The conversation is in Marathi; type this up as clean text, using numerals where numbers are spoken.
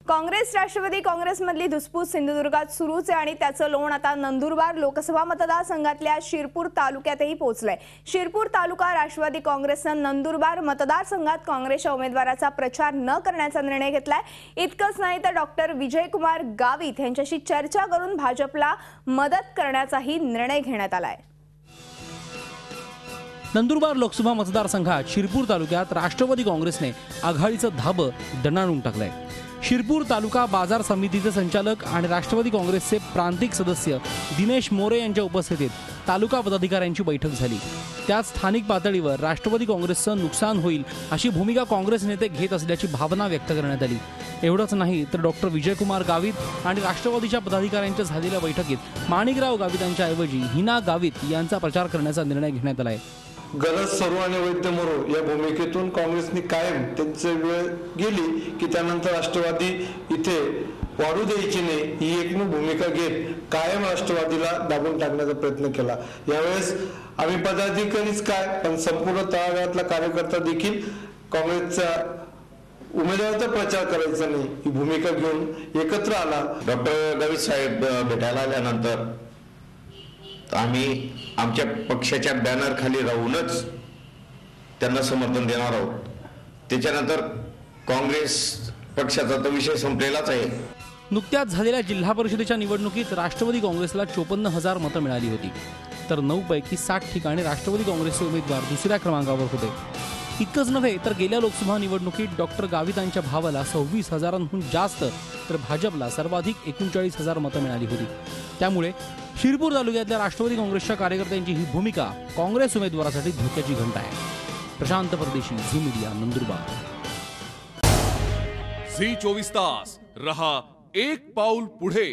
काँग्रेस राष्ट्रवादी काँग्रेसमधली धुसफूस सिंधुदुर्गात सुरूच आहे आणि त्याचं लोण आता नंदुरबार लोकसभा मतदारसंघातल्या शिरपूर तालुक्यातही पोहोचलंय। शिरपूर तालुका राष्ट्रवादी काँग्रेसनं नंदुरबार मतदारसंघात काँग्रेसच्या उमेदवाराचा प्रचार न करण्याचा निर्णय घेतलाय। इतकंच नाही तर डॉक्टर विजयकुमार गावित यांच्याशी चर्चा करून भाजपला मदत करण्याचाही निर्णय घेण्यात आलाय। नंदुरबार लोकसभा मतदारसंघात शिरपूर तालुक्यात राष्ट्रवादी काँग्रेसने आघाडीचं धाबं दणाणून टाकलंय। शिरपूर तालुका बाजार समितीचे संचालक आणि राष्ट्रवादी काँग्रेसचे प्रांतिक सदस्य दिनेश मोरे यांच्या उपस्थितीत तालुका पदाधिकाऱ्यांची बैठक झाली। त्यात स्थानिक पातळीवर राष्ट्रवादी काँग्रेसचं नुकसान होईल अशी भूमिका काँग्रेस नेते घेत असल्याची भावना व्यक्त करण्यात आली। एवढंच नाही तर डॉक्टर विजयकुमार गावित आणि राष्ट्रवादीच्या पदाधिकाऱ्यांच्या झालेल्या बैठकीत माणिकराव गावित यांच्या ऐवजी हिना गावित यांचा प्रचार करण्याचा निर्णय घेण्यात आलाय। गरज सर्व आणि वैद्य मरो या भूमिकेतून काँग्रेसने कायम त्यांची वेळ गेली की त्यानंतर राष्ट्रवादी इथे वाढू द्यायची नाही ही एकमेव भूमिका घेत कायम राष्ट्रवादीला दाबून टाकण्याचा प्रयत्न केला। यावेळेस आम्ही पदाधिकारीच काय पण संपूर्ण तळागाळातला कार्यकर्ता देखील काँग्रेसचा उमेदवाराचा प्रचार करायचा नाही ही भूमिका घेऊन एकत्र आला। डॉक्टर गावित साहेब भेटायला आल्यानंतर आम्ही आमच्या पक्षाच्या बॅनर खाली राहूनच त्यांना समर्थन देणार आहोत। त्याच्यानंतर काँग्रेस पक्षाचा तो विषय संपलेलाच आहे। नुकत्याच झालेल्या जिल्हा परिषदेच्या निवडणुकीत राष्ट्रवादी काँग्रेसला 54,000 मतं मिळाली होती, तर 9 पैकी 60 ठिकाणी राष्ट्रवादी काँग्रेसचे उमेदवार दुसऱ्या क्रमांकावर होते। इतकंच नव्हे तर गेल्या लोकसभा निवडणुकीत डॉक्टर गावितांच्या भावाला 26,000हून जास्त तर भाजपला सर्वाधिक 39,000 मतं मिळाली होती। त्यामुळे शिरपूर तालुक्यातल्या राष्ट्रवादी काँग्रेसच्या कार्यकर्त्यांची ही भूमिका काँग्रेस उमेदवारासाठी धोक्याची घंटा आहे। प्रशांत परदेशी, झी मीडिया, नंदुरबार। झी 24 तास रहा एक पाऊल पुढे।